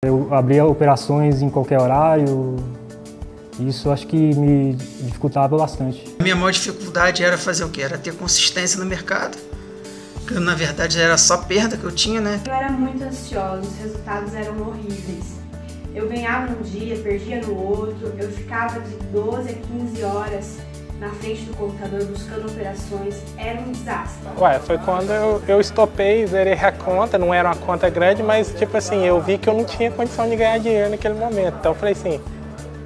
Eu abria operações em qualquer horário, e isso acho que me dificultava bastante. A minha maior dificuldade era fazer o quê? Era ter consistência no mercado. Eu, na verdade, era só perda que eu tinha, né? Eu era muito ansiosa, os resultados eram horríveis. Eu ganhava num dia, perdia no outro, eu ficava de 12 a 15 horas na frente do computador buscando operações, era um desastre. Foi quando eu estopei, zerei a conta, não era uma conta grande, mas tipo assim, eu vi que eu não tinha condição de ganhar dinheiro naquele momento. Então eu falei assim,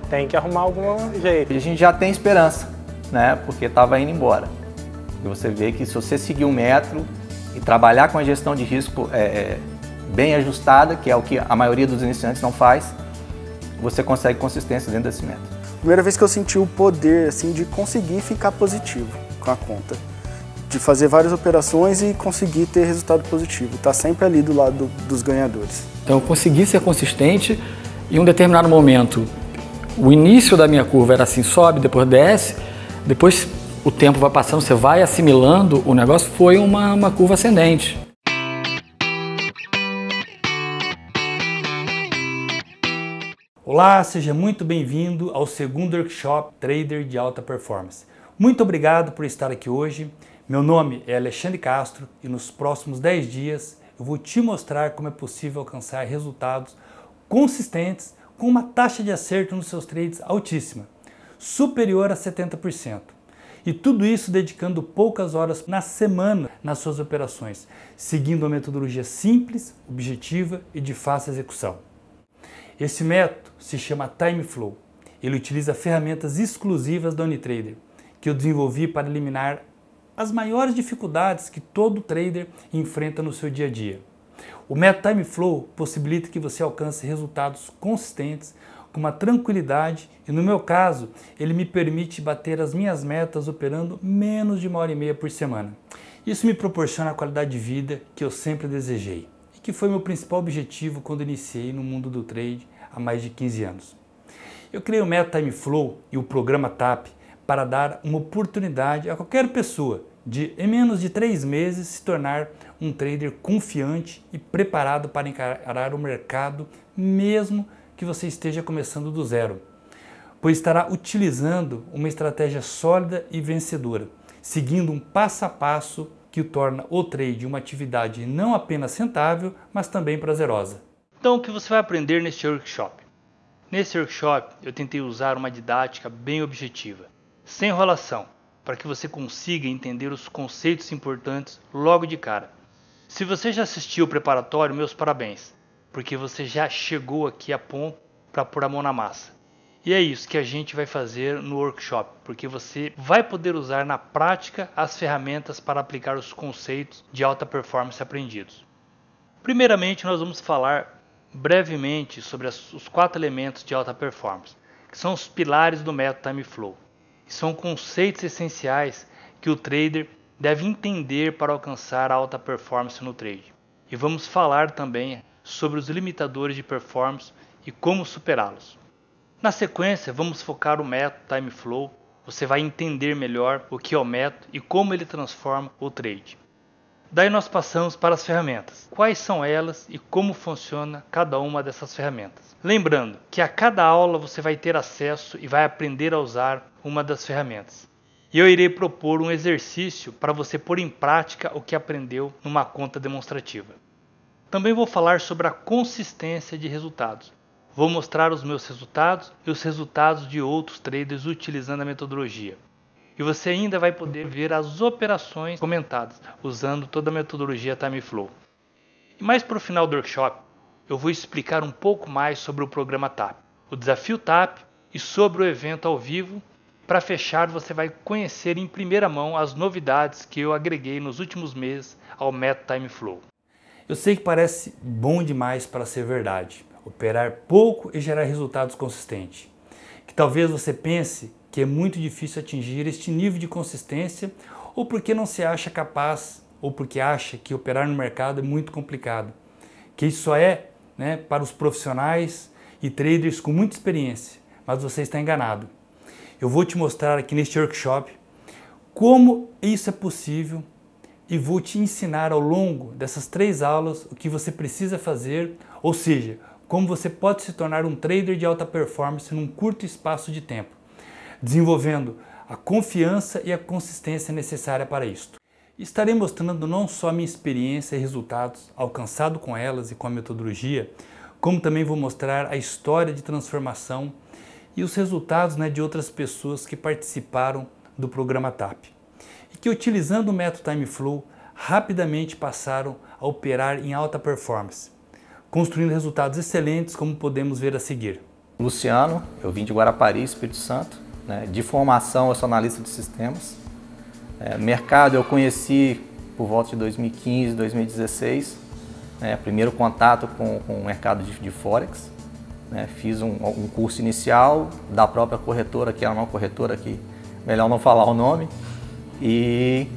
tem que arrumar algum jeito. A gente já tem esperança, né? Porque estava indo embora. E você vê que se você seguir um método e trabalhar com a gestão de risco bem ajustada, que é o que a maioria dos iniciantes não faz, você consegue consistência dentro desse método. Primeira vez que eu senti o poder assim, de conseguir ficar positivo com a conta. De fazer várias operações e conseguir ter resultado positivo. Tá sempre ali do lado dos ganhadores. Então eu consegui ser consistente e em um determinado momento, o início da minha curva era assim, sobe, depois desce, depois o tempo vai passando, você vai assimilando, o negócio foi uma curva ascendente. Olá, seja muito bem-vindo ao segundo workshop Trader de Alta Performance. Muito obrigado por estar aqui hoje. Meu nome é Alexandre Castro e nos próximos 10 dias eu vou te mostrar como é possível alcançar resultados consistentes com uma taxa de acerto nos seus trades altíssima, superior a 70%. E tudo isso dedicando poucas horas na semana nas suas operações, seguindo uma metodologia simples, objetiva e de fácil execução. Esse método se chama Time Flow. Ele utiliza ferramentas exclusivas da Unitrader, que eu desenvolvi para eliminar as maiores dificuldades que todo trader enfrenta no seu dia a dia. O método Time Flow possibilita que você alcance resultados consistentes com uma tranquilidade e, no meu caso, ele me permite bater as minhas metas operando menos de 1h30 por semana. Isso me proporciona a qualidade de vida que eu sempre desejei e que foi meu principal objetivo quando iniciei no mundo do trade há mais de 15 anos. Eu criei o método Time Flow e o programa TAP para dar uma oportunidade a qualquer pessoa de, em menos de 3 meses, se tornar um trader confiante e preparado para encarar o mercado, mesmo que você esteja começando do zero, pois estará utilizando uma estratégia sólida e vencedora, seguindo um passo a passo que o torna o trade uma atividade não apenas rentável, mas também prazerosa. Então, o que você vai aprender neste workshop? Nesse workshop, eu tentei usar uma didática bem objetiva, sem enrolação, para que você consiga entender os conceitos importantes logo de cara. Se você já assistiu o preparatório, meus parabéns, porque você já chegou aqui a ponto para pôr a mão na massa. E é isso que a gente vai fazer no workshop, porque você vai poder usar na prática as ferramentas para aplicar os conceitos de alta performance aprendidos. Primeiramente, nós vamos falar brevemente sobre os 4 elementos de alta performance, que são os pilares do método Time Flow. São conceitos essenciais que o trader deve entender para alcançar a alta performance no trade. E vamos falar também sobre os limitadores de performance e como superá-los. Na sequência, vamos focar o método Time Flow. Você vai entender melhor o que é o método e como ele transforma o trade. Daí nós passamos para as ferramentas. Quais são elas e como funciona cada uma dessas ferramentas. Lembrando que a cada aula você vai ter acesso e vai aprender a usar uma das ferramentas. E eu irei propor um exercício para você pôr em prática o que aprendeu numa conta demonstrativa. Também vou falar sobre a consistência de resultados. Vou mostrar os meus resultados e os resultados de outros traders utilizando a metodologia. E você ainda vai poder ver as operações comentadas, usando toda a metodologia Time Flow. E mais para o final do workshop, eu vou explicar um pouco mais sobre o programa TAP, o desafio TAP e sobre o evento ao vivo. Para fechar, você vai conhecer em primeira mão as novidades que eu agreguei nos últimos meses ao método Time Flow. Eu sei que parece bom demais para ser verdade, operar pouco e gerar resultados consistentes. Que talvez você pense que é muito difícil atingir este nível de consistência, ou porque não se acha capaz, ou porque acha que operar no mercado é muito complicado. Que isso só é, para os profissionais e traders com muita experiência, mas você está enganado. Eu vou te mostrar aqui neste workshop como isso é possível e vou te ensinar ao longo dessas 3 aulas o que você precisa fazer, ou seja, como você pode se tornar um trader de alta performance num curto espaço de tempo, desenvolvendo a confiança e a consistência necessária para isto. Estarei mostrando não só a minha experiência e resultados alcançados com elas e com a metodologia, como também vou mostrar a história de transformação e os resultados de outras pessoas que participaram do programa TAP e que, utilizando o método Time Flow, rapidamente passaram a operar em alta performance, construindo resultados excelentes, como podemos ver a seguir. Luciano, eu vim de Guarapari, Espírito Santo, de formação eu sou analista de sistemas. Mercado eu conheci por volta de 2015, 2016, primeiro contato com o mercado de Forex. Fiz um curso inicial da própria corretora, que era uma corretora que melhor não falar o nome, e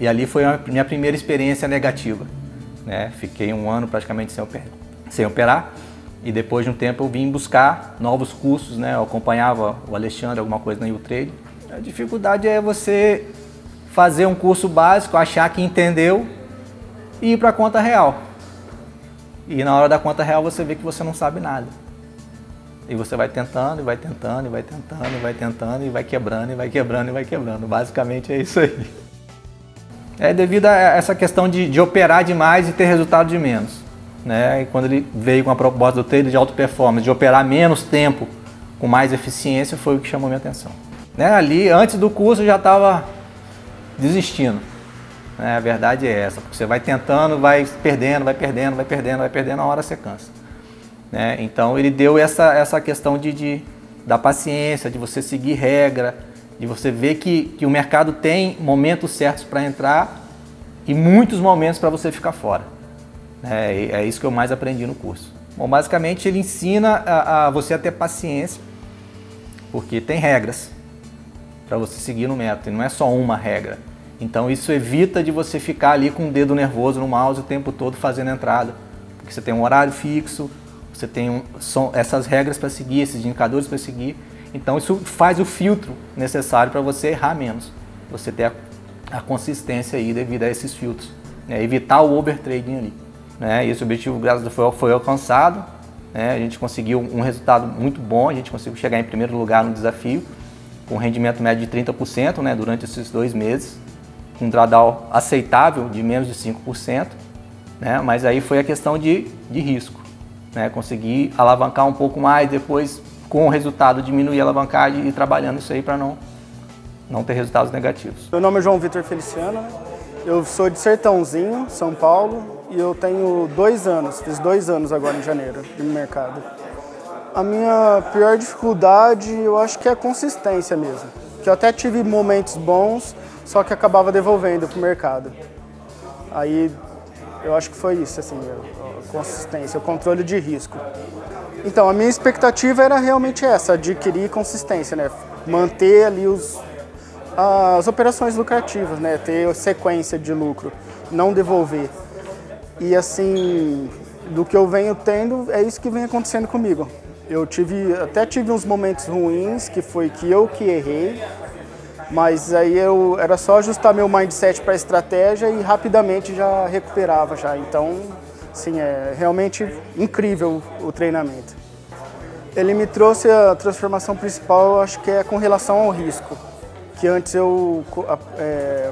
ali foi a minha primeira experiência negativa. Fiquei um ano praticamente sem operar, e depois de um tempo eu vim buscar novos cursos, eu acompanhava o Alexandre, alguma coisa na U-Trade. A dificuldade é você fazer um curso básico, achar que entendeu e ir para a conta real. E na hora da conta real você vê que você não sabe nada. E você vai tentando, e vai tentando, e vai tentando, e vai tentando, e vai quebrando, e vai quebrando, e vai quebrando. Basicamente é isso aí. É devido a essa questão de operar demais e ter resultado de menos. E quando ele veio com a proposta do trader de alta performance, de operar menos tempo com mais eficiência, foi o que chamou minha atenção. Ali, antes do curso, eu já estava desistindo. A verdade é essa, porque você vai tentando, vai perdendo, vai perdendo, vai perdendo, vai perdendo, a hora você cansa. Então ele deu essa questão da paciência, de você seguir regra, de você ver que o mercado tem momentos certos para entrar e muitos momentos para você ficar fora. É isso que eu mais aprendi no curso. Bom, basicamente ele ensina a você a ter paciência, porque tem regras para você seguir no método, e não é só uma regra. Então isso evita de você ficar ali com o dedo nervoso no mouse o tempo todo fazendo entrada, porque você tem um horário fixo, você tem essas regras para seguir, esses indicadores para seguir. Então isso faz o filtro necessário para você errar menos, você ter a consistência aí devido a esses filtros, evitar o overtrading ali. E esse objetivo, graças a Deus, foi alcançado. A gente conseguiu um resultado muito bom, a gente conseguiu chegar em primeiro lugar no desafio, com um rendimento médio de 30% durante esses 2 meses, com um drawdown aceitável de menos de 5%, mas aí foi a questão de risco. Conseguir alavancar um pouco mais, depois com o resultado diminuir a alavancagem e ir trabalhando isso aí para não ter resultados negativos. Meu nome é João Vitor Feliciano, eu sou de Sertãozinho, São Paulo, e eu tenho 2 anos, fiz 2 anos agora em janeiro no mercado. A minha pior dificuldade eu acho que é a consistência mesmo, que eu até tive momentos bons, só que acabava devolvendo para o mercado. Aí eu acho que foi isso, assim, a consistência, o controle de risco. Então, a minha expectativa era realmente essa, adquirir consistência, manter ali as operações lucrativas, ter sequência de lucro, não devolver. E assim, do que eu venho tendo, é isso que vem acontecendo comigo. Eu até tive uns momentos ruins, que foi que eu que errei, mas aí era só ajustar meu mindset para a estratégia e rapidamente já recuperava já. Então, sim, é realmente incrível o treinamento. Ele me trouxe a transformação principal, eu acho que é com relação ao risco. Que antes eu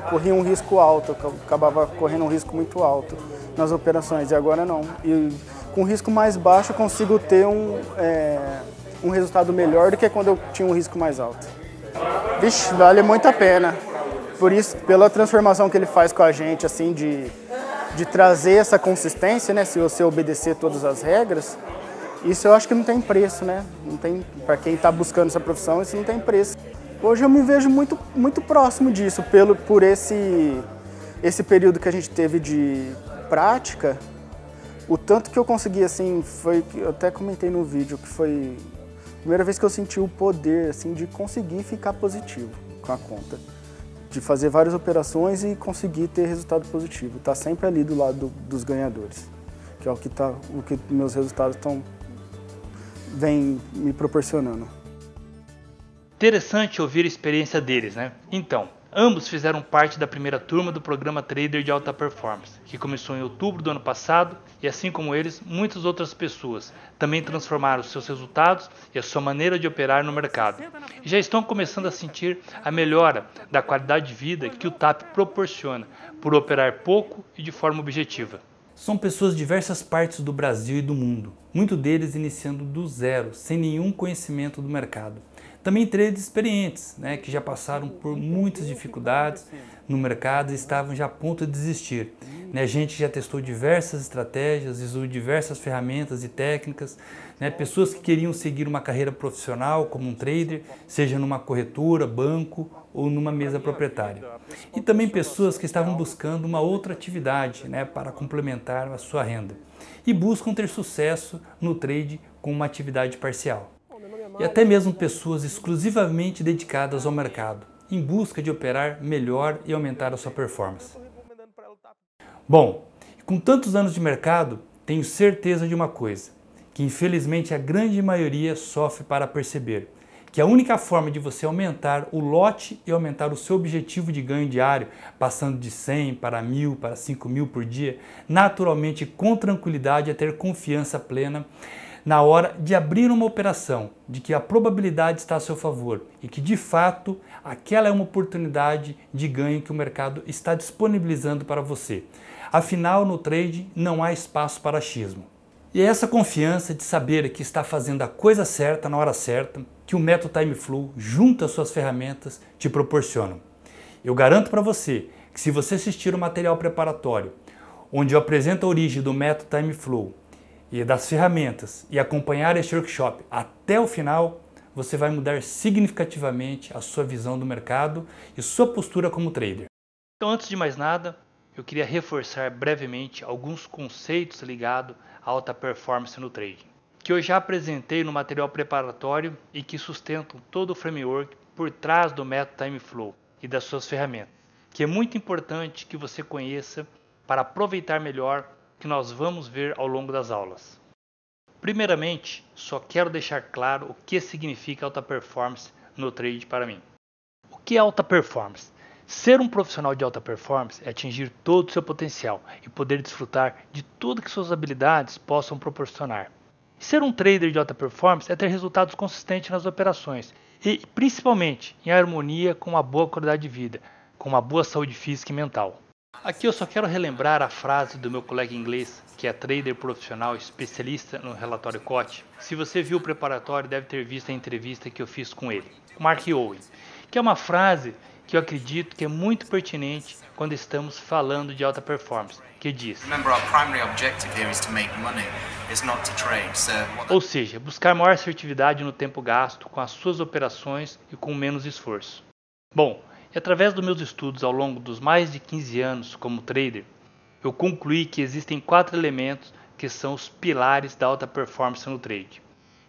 corria um risco alto, eu acabava correndo um risco muito alto nas operações, e agora não. E com risco mais baixo eu consigo ter um resultado melhor do que quando eu tinha um risco mais alto. Vixe, vale muito a pena. Por isso, pela transformação que ele faz com a gente, assim, de trazer essa consistência, se você obedecer todas as regras, isso eu acho que não tem preço, Não tem, para quem está buscando essa profissão, isso não tem preço. Hoje eu me vejo muito, muito próximo disso, por esse período que a gente teve de prática. O tanto que eu consegui, assim, foi que eu até comentei no vídeo, que foi a primeira vez que eu senti o poder, assim, de conseguir ficar positivo com a conta. De fazer várias operações e conseguir ter resultado positivo. Tá sempre ali do lado dos ganhadores, que é o que meus resultados vem me proporcionando. Interessante ouvir a experiência deles, Então, Ambos fizeram parte da primeira turma do programa Trader de Alta Performance, que começou em outubro do ano passado, e assim como eles, muitas outras pessoas também transformaram seus resultados e a sua maneira de operar no mercado. E já estão começando a sentir a melhora da qualidade de vida que o TAP proporciona, por operar pouco e de forma objetiva. São pessoas de diversas partes do Brasil e do mundo, muitos deles iniciando do zero, sem nenhum conhecimento do mercado. Também traders experientes, que já passaram por muitas dificuldades no mercado e estavam já a ponto de desistir. A gente já testou diversas estratégias, usou diversas ferramentas e técnicas, pessoas que queriam seguir uma carreira profissional como um trader, seja numa corretora, banco ou numa mesa proprietária. E também pessoas que estavam buscando uma outra atividade para complementar a sua renda e buscam ter sucesso no trade com uma atividade parcial. E até mesmo pessoas exclusivamente dedicadas ao mercado, em busca de operar melhor e aumentar a sua performance. Bom, com tantos anos de mercado, tenho certeza de uma coisa, que infelizmente a grande maioria sofre para perceber, que a única forma de você aumentar o lote e aumentar o seu objetivo de ganho diário, passando de 100 para 1.000, para 5.000 por dia, naturalmente com tranquilidade é ter confiança plena na hora de abrir uma operação, de que a probabilidade está a seu favor e que de fato aquela é uma oportunidade de ganho que o mercado está disponibilizando para você. Afinal, no trade não há espaço para achismo. E é essa confiança de saber que está fazendo a coisa certa na hora certa que o método Time Flow, junto às suas ferramentas, te proporcionam. Eu garanto para você que se você assistir o material preparatório, onde eu apresento a origem do método Time Flow e das ferramentas e acompanhar este workshop até o final, você vai mudar significativamente a sua visão do mercado e sua postura como trader. Então, antes de mais nada, eu queria reforçar brevemente alguns conceitos ligados à alta performance no trading, que eu já apresentei no material preparatório e que sustentam todo o framework por trás do método Time Flow e das suas ferramentas, que é muito importante que você conheça para aproveitar melhor o que nós vamos ver ao longo das aulas. Primeiramente, só quero deixar claro o que significa alta performance no trade para mim. O que é alta performance? Ser um profissional de alta performance é atingir todo o seu potencial e poder desfrutar de tudo que suas habilidades possam proporcionar. E ser um trader de alta performance é ter resultados consistentes nas operações e, principalmente, em harmonia com uma boa qualidade de vida, com uma boa saúde física e mental. Aqui eu só quero relembrar a frase do meu colega inglês, que é trader profissional especialista no relatório COT. Se você viu o preparatório, deve ter visto a entrevista que eu fiz com ele, o Mark Owen, que é uma frase que eu acredito que é muito pertinente quando estamos falando de alta performance, que diz: ou seja, buscar maior assertividade no tempo gasto com as suas operações e com menos esforço. Bom, e através dos meus estudos ao longo dos mais de 15 anos como trader, eu concluí que existem 4 elementos que são os pilares da alta performance no trade,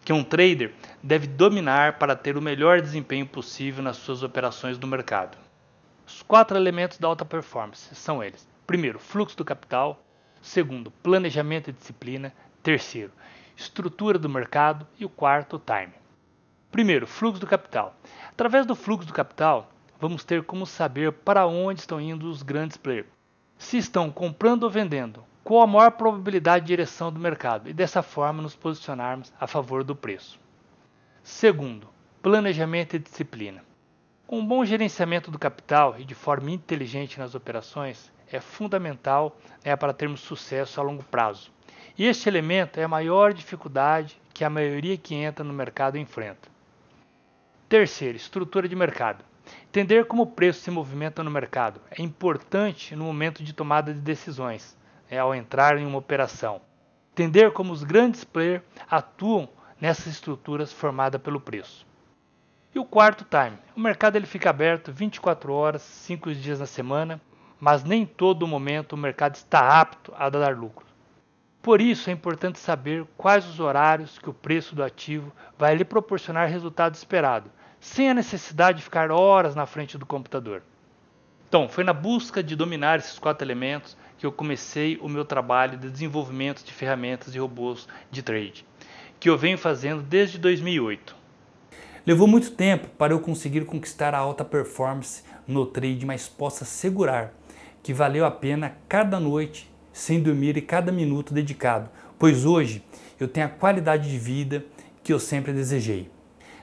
que um trader deve dominar para ter o melhor desempenho possível nas suas operações no mercado. Os 4 elementos da alta performance são eles: primeiro, fluxo do capital; segundo, planejamento e disciplina; terceiro, estrutura do mercado; e o quarto, time. Primeiro, fluxo do capital. Através do fluxo do capital, vamos ter como saber para onde estão indo os grandes players, se estão comprando ou vendendo, qual a maior probabilidade de direção do mercado e dessa forma nos posicionarmos a favor do preço. Segundo, planejamento e disciplina. Com um bom gerenciamento do capital e de forma inteligente nas operações, é fundamental para termos sucesso a longo prazo. E este elemento é a maior dificuldade que a maioria que entra no mercado enfrenta. Terceiro, estrutura de mercado. Entender como o preço se movimenta no mercado é importante no momento de tomada de decisões, ao entrar em uma operação. Entender como os grandes players atuam nessas estruturas formadas pelo preço. E o quarto, time. O mercado ele fica aberto 24 horas, 5 dias na semana, mas nem todo momento o mercado está apto a dar lucro. Por isso é importante saber quais os horários que o preço do ativo vai lhe proporcionar resultado esperado, sem a necessidade de ficar horas na frente do computador. Então, foi na busca de dominar esses 4 elementos que eu comecei o meu trabalho de desenvolvimento de ferramentas e robôs de trade, que eu venho fazendo desde 2008. Levou muito tempo para eu conseguir conquistar a alta performance no trade, mas posso assegurar que valeu a pena cada noite sem dormir e cada minuto dedicado, pois hoje eu tenho a qualidade de vida que eu sempre desejei.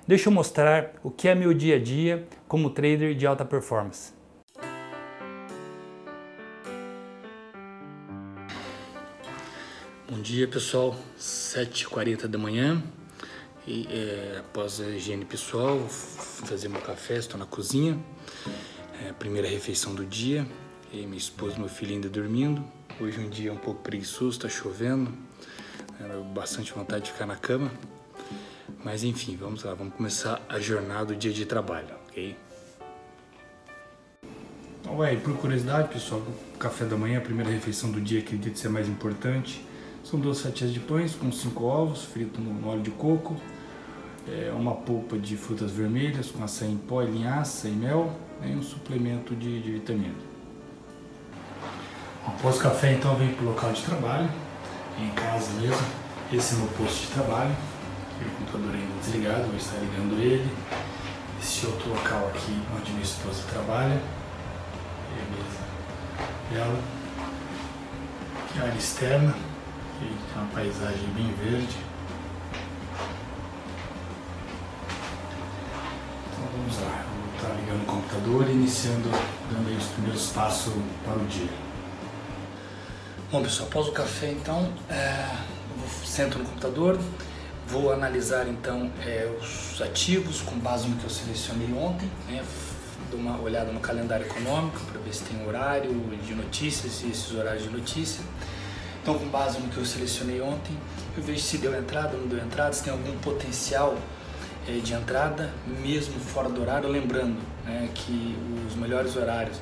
Deixa eu mostrar o que é meu dia a dia como trader de alta performance. Bom dia pessoal, 7h40 da manhã e após a higiene pessoal, fazer meu café, estou na cozinha, primeira refeição do dia, e minha esposa e meu filho ainda dormindo. Hoje um dia um pouco preguiçoso, está chovendo, bastante vontade de ficar na cama, mas enfim, vamos lá, vamos começar a jornada do dia de trabalho, ok? Então, por curiosidade pessoal, o café da manhã, a primeira refeição do dia, acredito ser mais importante. São 2 fatias de pães com 5 ovos fritos no óleo de coco, uma polpa de frutas vermelhas com açaí em pó, linhaça e mel, e um suplemento de vitamina. Após o café, então, eu venho para o local de trabalho, em casa mesmo. Esse é o meu posto de trabalho, o computador ainda desligado, vou estar ligando ele. Esse outro local aqui onde minha esposa trabalha, e a mesa dela, aqui a área externa. Tem uma paisagem bem verde. Então vamos lá, eu vou estar ligando o computador e iniciando, dando aí os primeiros passos para o dia. Bom pessoal, após o café então, eu sento no computador, vou analisar então os ativos com base no que eu selecionei ontem, dou uma olhada no calendário econômico para ver se tem horário de notícias e esses horários de notícia. Então, com base no que eu selecionei ontem, eu vejo se deu entrada ou não deu entrada, se tem algum potencial de entrada, mesmo fora do horário. Lembrando que os melhores horários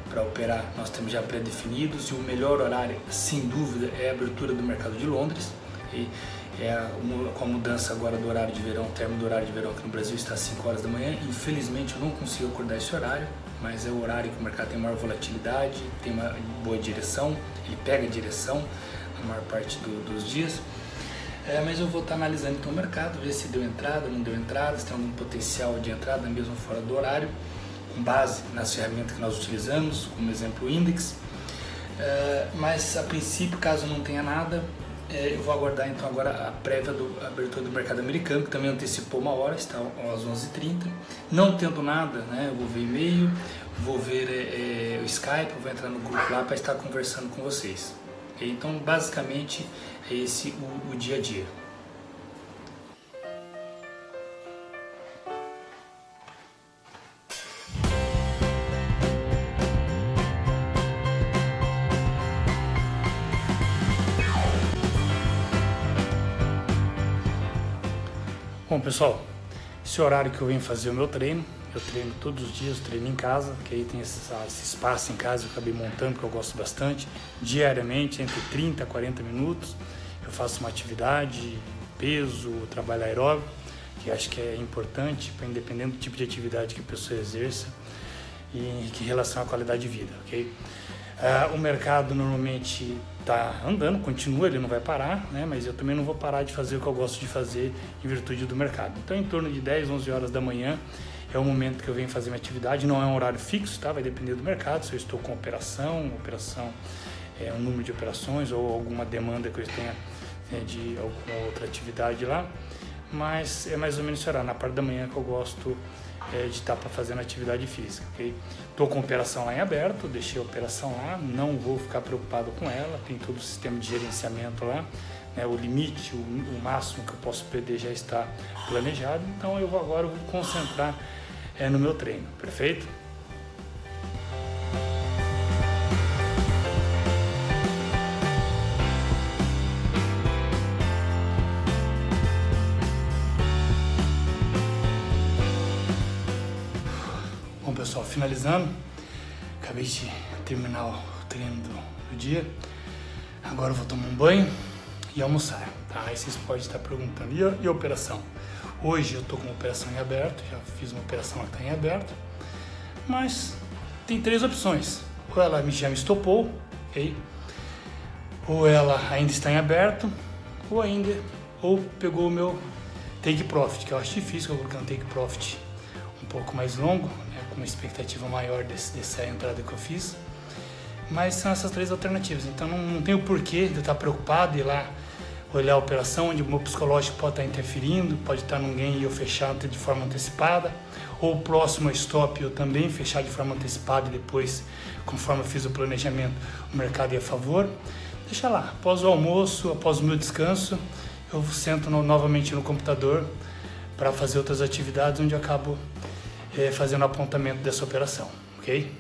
para operar nós temos já pré-definidos, e o melhor horário, sem dúvida, é a abertura do mercado de Londres. E com a mudança agora do horário de verão, o término do horário de verão aqui no Brasil está às 5 horas da manhã. Infelizmente, eu não consigo acordar esse horário, mas é o horário que o mercado tem maior volatilidade, tem uma boa direção, ele pega a direção na maior parte dos dias. Mas eu vou estar analisando então o mercado, ver se deu entrada, não deu entrada, se tem algum potencial de entrada mesmo fora do horário, com base nas ferramentas que nós utilizamos, como exemplo o Index. Mas a princípio, caso não tenha nada, eu vou aguardar então agora a prévia da abertura do mercado americano, que também antecipou 1 hora, está às 11h30. Não tendo nada, eu vou ver e-mail, vou ver o Skype, vou entrar no grupo lá para estar conversando com vocês. Então, basicamente, é esse o dia a dia. Bom pessoal, esse horário que eu venho fazer o meu treino, eu treino todos os dias, treino em casa, que aí tem esse espaço em casa, eu acabei montando, que eu gosto bastante, diariamente, entre 30 a 40 minutos, eu faço uma atividade, peso, trabalho aeróbico, que acho que é importante, independente do tipo de atividade que a pessoa exerça, e em relação à qualidade de vida, ok? O mercado normalmente está andando, continua, ele não vai parar, mas eu também não vou parar de fazer o que eu gosto de fazer em virtude do mercado. Então, em torno de 10, 11 horas da manhã é o momento que eu venho fazer minha atividade, não é um horário fixo, tá? Vai depender do mercado, se eu estou com operação é um número de operações ou alguma demanda que eu tenha de alguma outra atividade lá, mas é mais ou menos esse horário, na parte da manhã que eu gosto de estar para fazendo atividade física, ok? Estou com a operação lá em aberto, deixei a operação lá, não vou ficar preocupado com ela, tem todo o sistema de gerenciamento lá, o limite, o máximo que eu posso perder já está planejado, então eu vou concentrar no meu treino, perfeito? Bom pessoal, finalizando, acabei de terminar o treino do dia, agora eu vou tomar um banho e almoçar, tá? Aí vocês podem estar perguntando, e a operação? Hoje eu estou com uma operação em aberto, já fiz uma operação que está em aberto, mas tem 3 opções, ou ela já me estopou, ok? Ou ela ainda está em aberto, ou pegou o meu take profit, que eu acho difícil, eu vou colocar um take profit um pouco mais longo, né, com uma expectativa maior dessa entrada que eu fiz. Mas são essas 3 alternativas, então não tem o porquê de eu estar preocupado e ir lá olhar a operação, onde o meu psicológico pode estar interferindo, pode estar num gain e eu fechar de forma antecipada, ou o próximo stop eu também fechar de forma antecipada e depois, conforme eu fiz o planejamento, o mercado ia a favor. Deixa lá, após o almoço, após o meu descanso, eu sento novamente no computador para fazer outras atividades onde eu acabo fazendo o apontamento dessa operação, ok?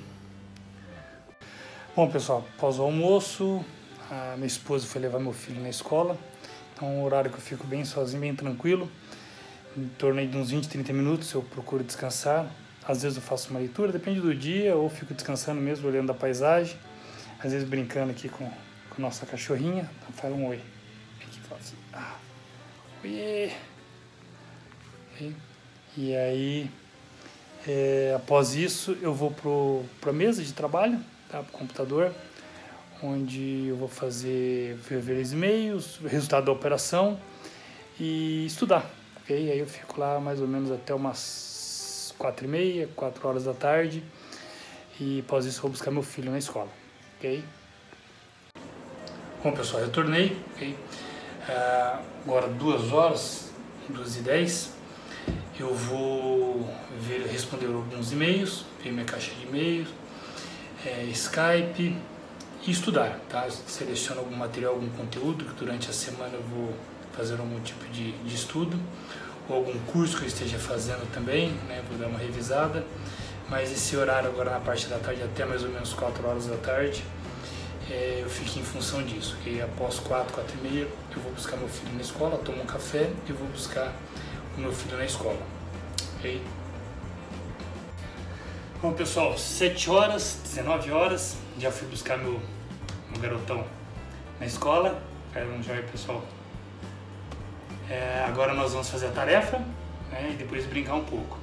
Bom, pessoal, após o almoço, a minha esposa foi levar meu filho na escola, então é um horário que eu fico bem sozinho, bem tranquilo, em torno de uns 20, 30 minutos eu procuro descansar. Às vezes eu faço uma leitura, depende do dia, ou fico descansando mesmo, olhando a paisagem, às vezes brincando aqui com nossa cachorrinha. Então faz um oi. Aqui fala assim, oiê. E aí, após isso, eu vou para a mesa de trabalho, tá, para o computador, onde eu vou ver os e-mails, o resultado da operação e estudar, ok? Aí eu fico lá mais ou menos até umas 4h30, 4 horas da tarde, e após isso eu vou buscar meu filho na escola, ok? Bom, pessoal, eu retornei, ok? Agora 2 horas, 2h10, eu vou responder alguns e-mails, ver minha caixa de e-mails, Skype e estudar, tá? Eu seleciono algum material, algum conteúdo que durante a semana eu vou fazer algum tipo de estudo, ou algum curso que eu esteja fazendo também, né? Vou dar uma revisada, mas esse horário agora na parte da tarde, até mais ou menos 4 horas da tarde, eu fico em função disso, que após 4h30 eu vou buscar meu filho na escola, tomo um café e vou buscar o meu filho na escola, ok? Bom, pessoal, 7 horas, 19 horas, já fui buscar meu garotão na escola. Um joia, pessoal. Agora nós vamos fazer a tarefa, né, e depois brincar um pouco.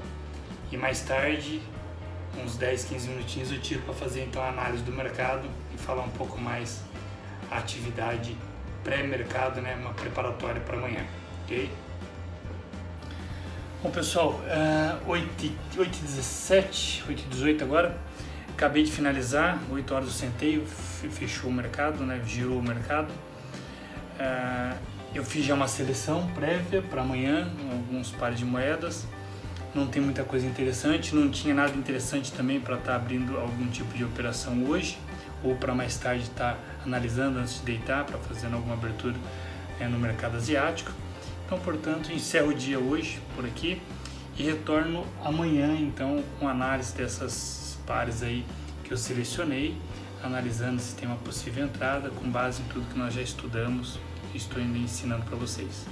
E mais tarde, uns 10, 15 minutinhos, eu tiro para fazer então a análise do mercado e falar um pouco mais a atividade pré-mercado, né, uma preparatória para amanhã, ok? Bom, pessoal, 8h17, 8h18 agora, acabei de finalizar, 8 horas eu sentei, fechou o mercado, né, girou o mercado. Eu fiz já uma seleção prévia para amanhã, alguns pares de moedas, não tem muita coisa interessante, não tinha nada interessante também para estar abrindo algum tipo de operação hoje, ou para mais tarde estar analisando antes de deitar, para fazer alguma abertura no mercado asiático. Então, portanto, encerro o dia hoje por aqui e retorno amanhã, então, com análise dessas pares aí que eu selecionei, analisando se tem uma possível entrada, com base em tudo que nós já estudamos e estou ainda ensinando para vocês.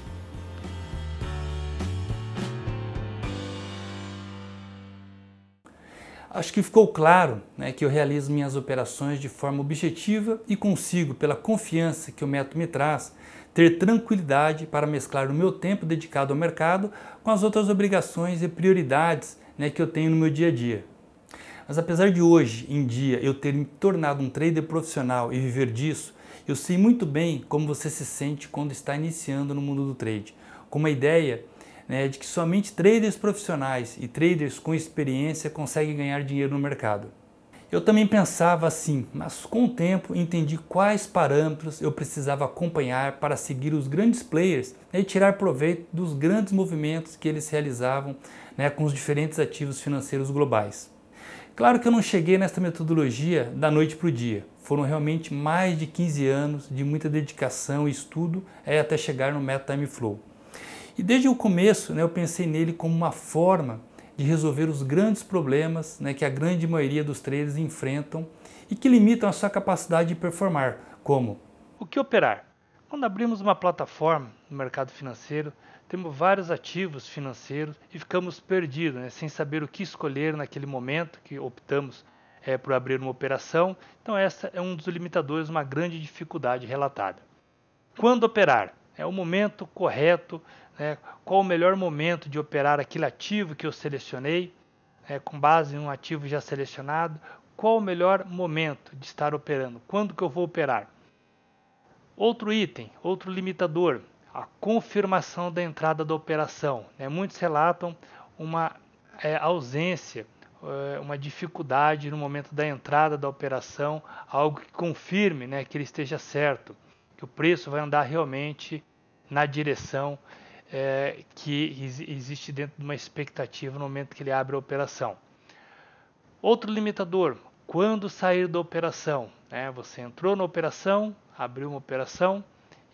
Acho que ficou claro, né, que eu realizo minhas operações de forma objetiva e consigo, pela confiança que o método me traz, ter tranquilidade para mesclar o meu tempo dedicado ao mercado com as outras obrigações e prioridades, né, que eu tenho no meu dia a dia. Mas apesar de hoje em dia eu ter me tornado um trader profissional e viver disso, eu sei muito bem como você se sente quando está iniciando no mundo do trade, com uma ideia, né, de que somente traders profissionais e traders com experiência conseguem ganhar dinheiro no mercado. Eu também pensava assim, mas com o tempo entendi quais parâmetros eu precisava acompanhar para seguir os grandes players, né, e tirar proveito dos grandes movimentos que eles realizavam, né, com os diferentes ativos financeiros globais. Claro que eu não cheguei nessa metodologia da noite para o dia. Foram realmente mais de 15 anos de muita dedicação e estudo até chegar no método Time Flow. E desde o começo, né, eu pensei nele como uma forma de resolver os grandes problemas, né, que a grande maioria dos traders enfrentam e que limitam a sua capacidade de performar, como o que operar? Quando abrimos uma plataforma no mercado financeiro, temos vários ativos financeiros e ficamos perdidos, né, sem saber o que escolher naquele momento que optamos por abrir uma operação. Então essa é um dos limitadores, uma grande dificuldade relatada. Quando operar? É o momento correto, né? Qual o melhor momento de operar aquele ativo que eu selecionei, com base em um ativo já selecionado, qual o melhor momento de estar operando, quando que eu vou operar. Outro item, outro limitador, a confirmação da entrada da operação. Muitos relatam uma ausência, uma dificuldade no momento da entrada da operação, algo que confirme, que ele esteja certo, que o preço vai andar realmente na direção que existe dentro de uma expectativa no momento que ele abre a operação. Outro limitador, quando sair da operação. Você entrou na operação, abriu uma operação,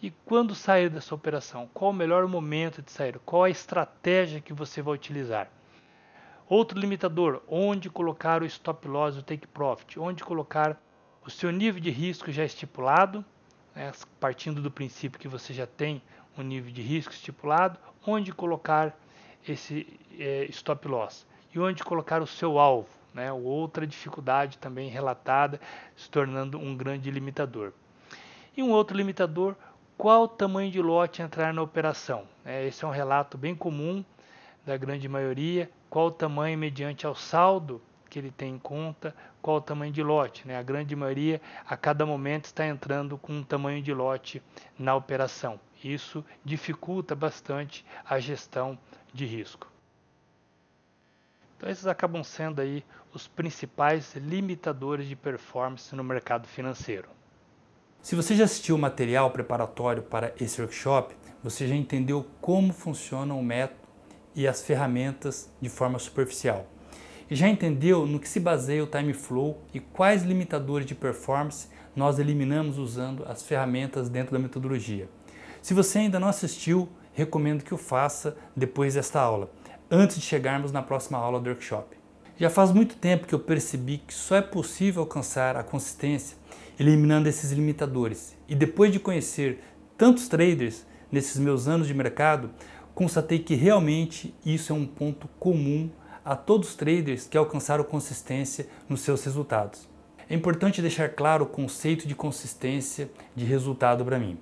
e quando sair dessa operação, qual o melhor momento de sair? Qual a estratégia que você vai utilizar? Outro limitador, onde colocar o stop loss e o take profit? Onde colocar o seu nível de risco já estipulado, partindo do princípio que você já tem um nível de risco estipulado, onde colocar esse stop loss e onde colocar o seu alvo, outra dificuldade também relatada, se tornando um grande limitador. E um outro limitador, qual tamanho de lote entrar na operação? Esse é um relato bem comum da grande maioria, qual o tamanho mediante ao saldo que ele tem em conta, qual o tamanho de lote. A grande maioria, a cada momento, está entrando com um tamanho de lote na operação. Isso dificulta bastante a gestão de risco. Então esses acabam sendo aí os principais limitadores de performance no mercado financeiro. Se você já assistiu o material preparatório para esse workshop, você já entendeu como funciona o método e as ferramentas de forma superficial. E já entendeu no que se baseia o time flow e quais limitadores de performance nós eliminamos usando as ferramentas dentro da metodologia. Se você ainda não assistiu, recomendo que o faça depois desta aula, antes de chegarmos na próxima aula do workshop. Já faz muito tempo que eu percebi que só é possível alcançar a consistência eliminando esses limitadores. E depois de conhecer tantos traders nesses meus anos de mercado, constatei que realmente isso é um ponto comum a todos os traders que alcançaram consistência nos seus resultados. É importante deixar claro o conceito de consistência de resultado para mim.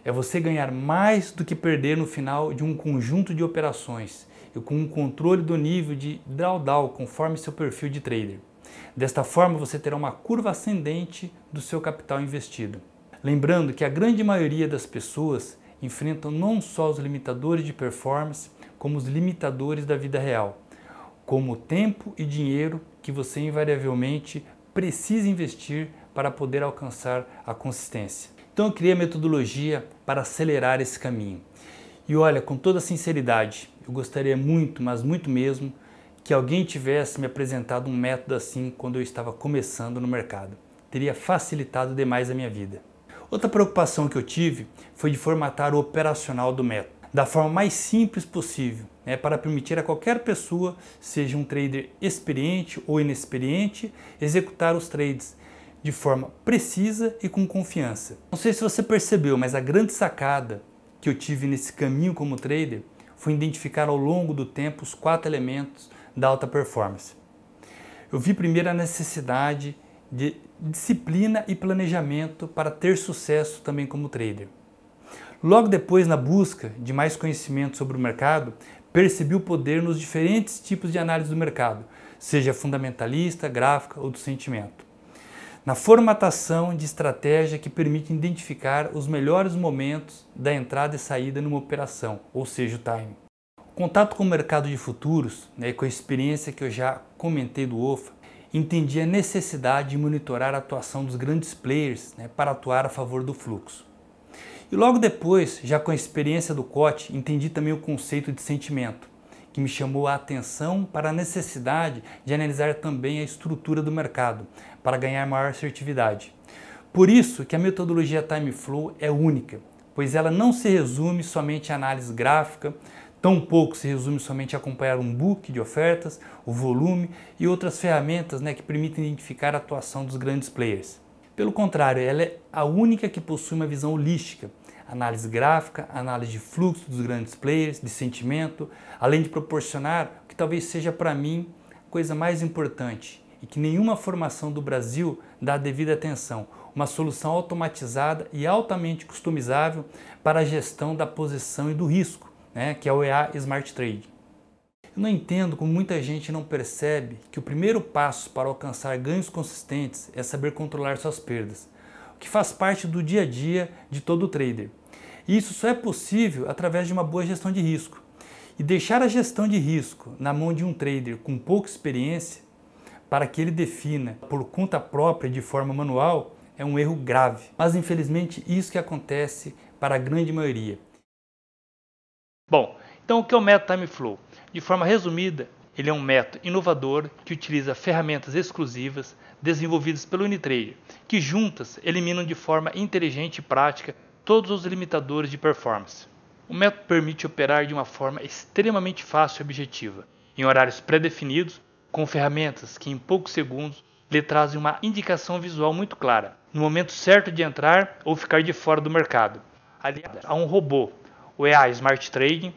É você ganhar mais do que perder no final de um conjunto de operações e com um controle do nível de drawdown conforme seu perfil de trader. Desta forma você terá uma curva ascendente do seu capital investido. Lembrando que a grande maioria das pessoas enfrentam não só os limitadores de performance, como os limitadores da vida real, como o tempo e dinheiro que você invariavelmente precisa investir para poder alcançar a consistência. Então eu criei a metodologia para acelerar esse caminho. E olha, com toda sinceridade, eu gostaria muito, mas muito mesmo, que alguém tivesse me apresentado um método assim quando eu estava começando no mercado. Teria facilitado demais a minha vida. Outra preocupação que eu tive foi de formatar o operacional do método da forma mais simples possível, para permitir a qualquer pessoa, seja um trader experiente ou inexperiente, executar os trades de forma precisa e com confiança. Não sei se você percebeu, mas a grande sacada que eu tive nesse caminho como trader foi identificar ao longo do tempo os 4 elementos da alta performance. Eu vi primeiro a necessidade de disciplina e planejamento para ter sucesso também como trader. Logo depois, na busca de mais conhecimento sobre o mercado, percebi o poder nos diferentes tipos de análise do mercado, seja fundamentalista, gráfica ou do sentimento. Na formatação de estratégia que permite identificar os melhores momentos da entrada e saída numa operação, ou seja, o time. O contato com o mercado de futuros, com a experiência que eu já comentei do OFA, entendi a necessidade de monitorar a atuação dos grandes players para atuar a favor do fluxo. E logo depois, já com a experiência do COT, entendi também o conceito de sentimento, que me chamou a atenção para a necessidade de analisar também a estrutura do mercado, para ganhar maior assertividade. Por isso que a metodologia Time Flow é única, pois ela não se resume somente à análise gráfica, tampouco se resume somente a acompanhar um book de ofertas, o volume e outras ferramentas que permitem identificar a atuação dos grandes players. Pelo contrário, ela é a única que possui uma visão holística, análise gráfica, análise de fluxo dos grandes players, de sentimento, além de proporcionar o que talvez seja para mim a coisa mais importante e que nenhuma formação do Brasil dá a devida atenção, uma solução automatizada e altamente customizável para a gestão da posição e do risco, que é o EA Smart Trade. Eu não entendo como muita gente não percebe que o primeiro passo para alcançar ganhos consistentes é saber controlar suas perdas, o que faz parte do dia a dia de todo trader. E isso só é possível através de uma boa gestão de risco. E deixar a gestão de risco na mão de um trader com pouca experiência, para que ele defina por conta própria de forma manual, é um erro grave. Mas infelizmente isso que acontece para a grande maioria. Bom, então o que é o método Time Flow? De forma resumida, ele é um método inovador que utiliza ferramentas exclusivas desenvolvidas pelo Unitrader, que juntas eliminam de forma inteligente e prática todos os limitadores de performance. O método permite operar de uma forma extremamente fácil e objetiva, em horários pré-definidos, com ferramentas que em poucos segundos lhe trazem uma indicação visual muito clara, no momento certo de entrar ou ficar de fora do mercado. Aliado a um robô, o EA Smart Trading,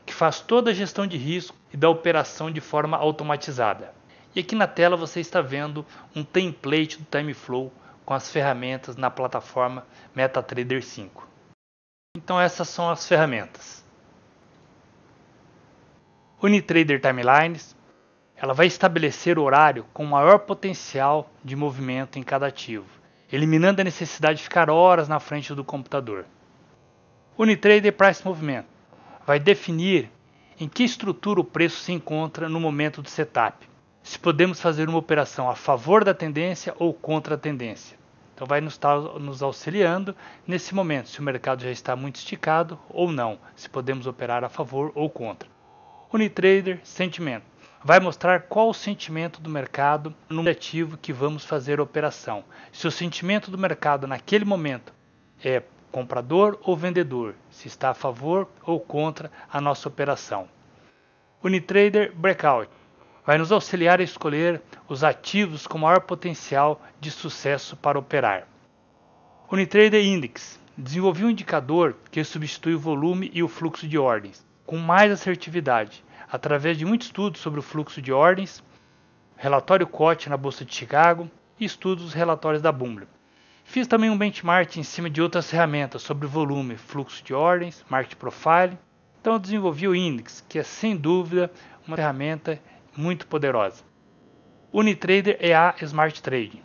que faz toda a gestão de risco e da operação de forma automatizada. E aqui na tela você está vendo um template do Time Flow com as ferramentas na plataforma MetaTrader 5. Então essas são as ferramentas. Unitrader Timelines, ela vai estabelecer o horário com maior potencial de movimento em cada ativo, eliminando a necessidade de ficar horas na frente do computador. Unitrader Price Movement vai definir em que estrutura o preço se encontra no momento do setup, se podemos fazer uma operação a favor da tendência ou contra a tendência. Então vai nos auxiliando nesse momento, se o mercado já está muito esticado ou não, se podemos operar a favor ou contra. Unitrader Sentimento vai mostrar qual o sentimento do mercado no ativo que vamos fazer a operação. Se o sentimento do mercado naquele momento é comprador ou vendedor, se está a favor ou contra a nossa operação. Unitrader Breakout vai nos auxiliar a escolher os ativos com maior potencial de sucesso para operar. Unitrader Index desenvolveu um indicador que substitui o volume e o fluxo de ordens, com mais assertividade, através de muitos estudos sobre o fluxo de ordens, relatório COT na Bolsa de Chicago e estudos dos relatórios da Bloomberg. Fiz também um benchmark em cima de outras ferramentas sobre volume, fluxo de ordens, market profile. Então eu desenvolvi o Index, que é sem dúvida uma ferramenta muito poderosa. Unitrader EA Smart Trading.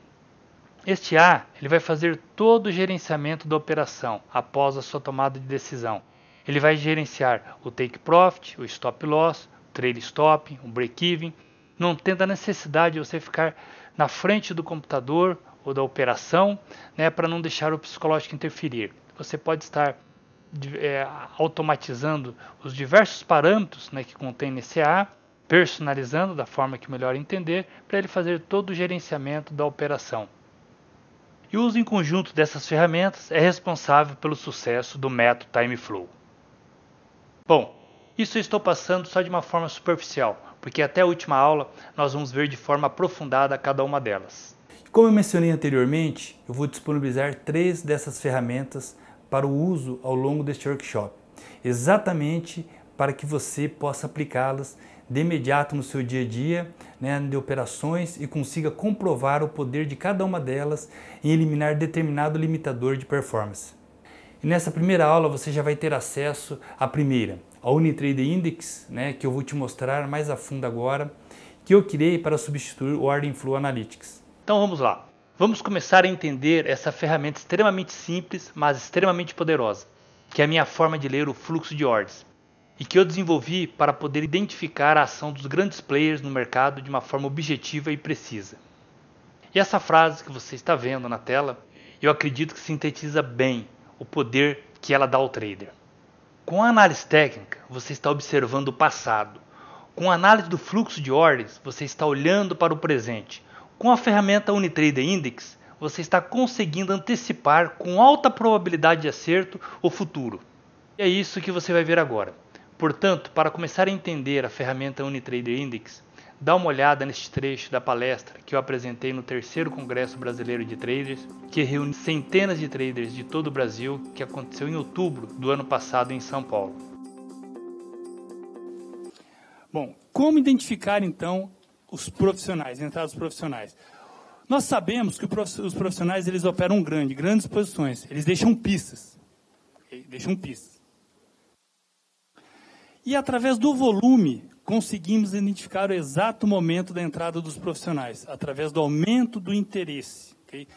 Este A ele vai fazer todo o gerenciamento da operação após a sua tomada de decisão. Ele vai gerenciar o take profit, o stop loss, o trade stop, o break-even, não tendo a necessidade de você ficar na frente do computador ou da operação, né, para não deixar o psicológico interferir. Você pode estar automatizando os diversos parâmetros, né, que contém nesse A, personalizando da forma que melhor entender, para ele fazer todo o gerenciamento da operação. E o uso em conjunto dessas ferramentas é responsável pelo sucesso do método Time Flow. Bom, isso eu estou passando só de uma forma superficial, porque até a última aula nós vamos ver de forma aprofundada cada uma delas. Como eu mencionei anteriormente, eu vou disponibilizar 3 dessas ferramentas para o uso ao longo deste workshop, exatamente para que você possa aplicá-las de imediato no seu dia a dia, né, de operações, e consiga comprovar o poder de cada uma delas em eliminar determinado limitador de performance. E nessa primeira aula você já vai ter acesso à primeira, ao Unitrader Index, né, que eu vou te mostrar mais a fundo agora, que eu criei para substituir o Order Flow Analytics. Então vamos lá. Vamos começar a entender essa ferramenta extremamente simples, mas extremamente poderosa, que é a minha forma de ler o fluxo de ordens, e que eu desenvolvi para poder identificar a ação dos grandes players no mercado de uma forma objetiva e precisa. E essa frase que você está vendo na tela, eu acredito que sintetiza bem o poder que ela dá ao trader. Com a análise técnica, você está observando o passado. Com a análise do fluxo de ordens, você está olhando para o presente. Com a ferramenta Unitrader Index, você está conseguindo antecipar com alta probabilidade de acerto o futuro. E é isso que você vai ver agora. Portanto, para começar a entender a ferramenta Unitrader Index, dá uma olhada neste trecho da palestra que eu apresentei no 3º Congresso Brasileiro de Traders, que reúne centenas de traders de todo o Brasil, que aconteceu em outubro do ano passado em São Paulo. Bom, como identificar então os profissionais, entradas profissionais? Nós sabemos que os profissionais eles operam grandes posições, eles deixam pistas. E através do volume, conseguimos identificar o exato momento da entrada dos profissionais, através do aumento do interesse. Okay?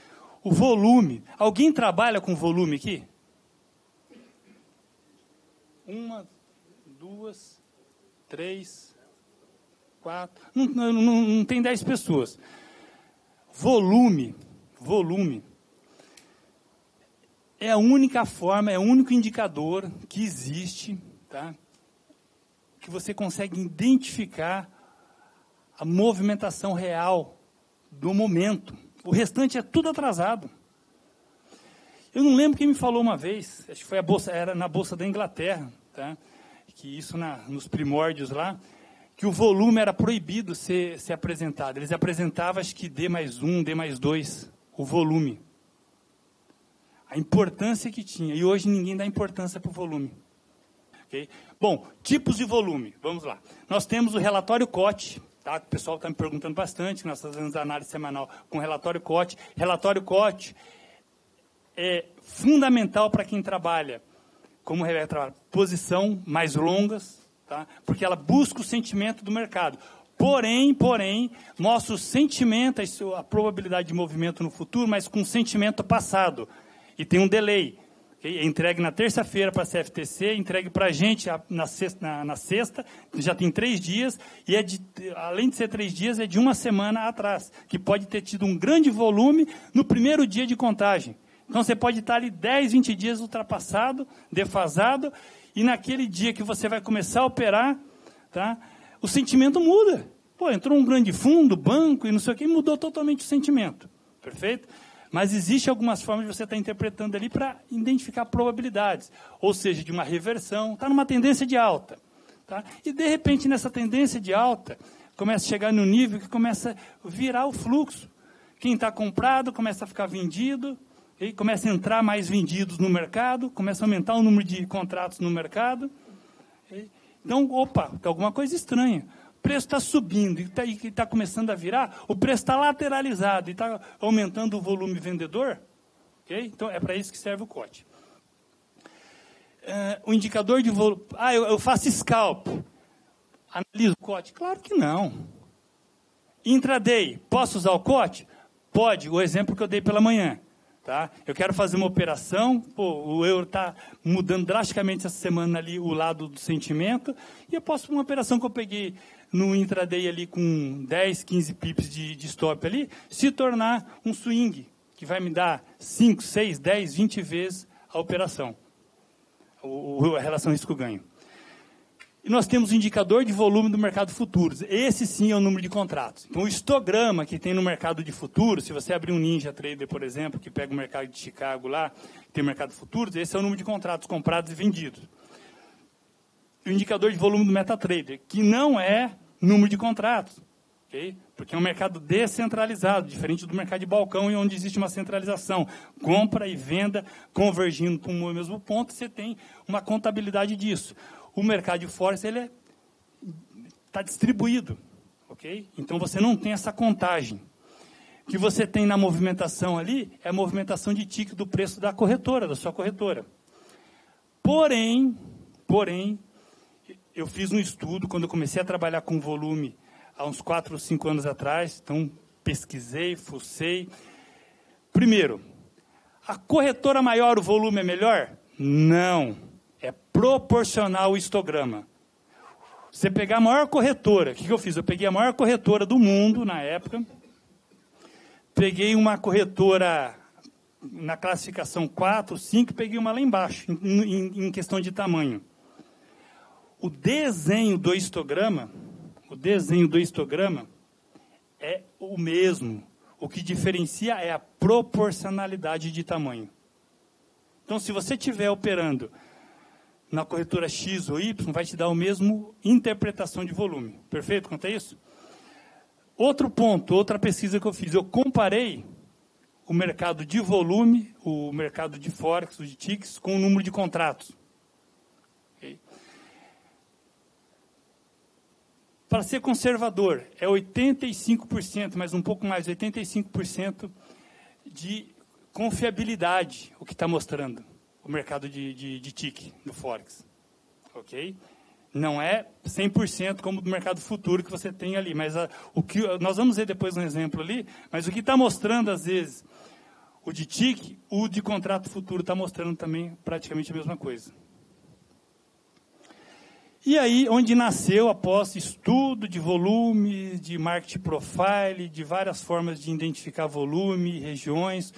O volume, alguém trabalha com volume aqui? 1, 2, 3, 4. Não tem 10 pessoas. Volume é a única forma, é o único indicador que existe, tá? Que você consegue identificar a movimentação real do momento. O restante é tudo atrasado. Eu não lembro quem me falou uma vez, acho que foi era na Bolsa da Inglaterra, tá? Que isso nos primórdios lá, que o volume era proibido ser apresentado. Eles apresentavam, acho que D+1, D+2, o volume. A importância que tinha. E hoje ninguém dá importância para o volume. Okay? Bom, tipos de volume. Vamos lá. Nós temos o relatório COT. Tá? O pessoal está me perguntando bastante. Nós fazemos análise semanal com o relatório COT. Relatório COT é fundamental para quem trabalha como posição mais longas, tá? Porque ela busca o sentimento do mercado. Porém, mostra o sentimento, a probabilidade de movimento no futuro, mas com o sentimento passado. E tem um delay. Okay? É entregue na terça-feira para a CFTC, entregue para a gente na sexta, já tem 3 dias, e além de ser 3 dias, é de 1 semana atrás, que pode ter tido um grande volume no primeiro dia de contagem. Então, você pode estar ali 10, 20 dias ultrapassado, defasado, e naquele dia que você vai começar a operar, tá, o sentimento muda. Pô, entrou um grande fundo, banco, e não sei o que, mudou totalmente o sentimento. Perfeito? Mas existe algumas formas de você estar interpretando ali para identificar probabilidades. Ou seja, de uma reversão, está numa tendência de alta. Tá? E, de repente, nessa tendência de alta, começa a chegar no nível que começa a virar o fluxo. Quem está comprado começa a ficar vendido, e começa a entrar mais vendidos no mercado, começa a aumentar o número de contratos no mercado. Então, opa, tem alguma coisa estranha. O preço está subindo e está começando a virar, o preço está lateralizado e está aumentando o volume vendedor. Okay? Então, é para isso que serve o COT. O indicador de volume... eu faço scalp. Analiso o COT? Claro que não. Intraday, posso usar o COT? Pode, o exemplo que eu dei pela manhã. Tá? Eu quero fazer uma operação, o euro está mudando drasticamente essa semana ali o lado do sentimento, e eu posso, uma operação que eu peguei no intraday ali com 10, 15 pips de stop ali, se tornar um swing, que vai me dar 5, 6, 10, 20 vezes a operação, a relação risco-ganho. E nós temos o indicador de volume do mercado futuros. Esse sim é o número de contratos. Então, o histograma que tem no mercado de futuros, se você abrir um Ninja Trader, por exemplo, que pega o mercado de Chicago lá, tem o mercado de futuros, esse é o número de contratos comprados e vendidos. O indicador de volume do MetaTrader, que não é número de contratos, okay? Porque é um mercado descentralizado, diferente do mercado de balcão, e onde existe uma centralização. Compra e venda convergindo para um mesmo ponto, você tem uma contabilidade disso. O mercado de Forex ele está distribuído, ok? Então você não tem essa contagem. O que você tem na movimentação ali é a movimentação de ticket do preço da corretora, da sua corretora. Porém, eu fiz um estudo quando eu comecei a trabalhar com volume há uns 4 ou 5 anos atrás, então pesquisei, fucei. Primeiro, a corretora maior, o volume é melhor? Não. É proporcional o histograma. Você pegar a maior corretora, o que eu fiz? Eu peguei a maior corretora do mundo na época, peguei uma corretora na classificação 4, 5, peguei uma lá embaixo, em questão de tamanho. O desenho do histograma é o mesmo. O que diferencia é a proporcionalidade de tamanho. Então, se você estiver operando na corretora X ou Y, vai te dar o mesmo interpretação de volume. Perfeito quanto a isso? Outro ponto, outra pesquisa que eu fiz, eu comparei o mercado de volume, o mercado de Forex, o de TICs, com o número de contratos. Okay? Para ser conservador, é 85%, mas um pouco mais, 85% de confiabilidade, o que está mostrando o mercado de TIC, do Forex. Ok? Não é 100% como do mercado futuro que você tem ali, mas o que nós vamos ver depois um exemplo ali, mas o que está mostrando, às vezes, o de TIC, o de contrato futuro está mostrando também praticamente a mesma coisa. E aí, onde nasceu, após estudo de volume, de market profile, de várias formas de identificar volume, regiões,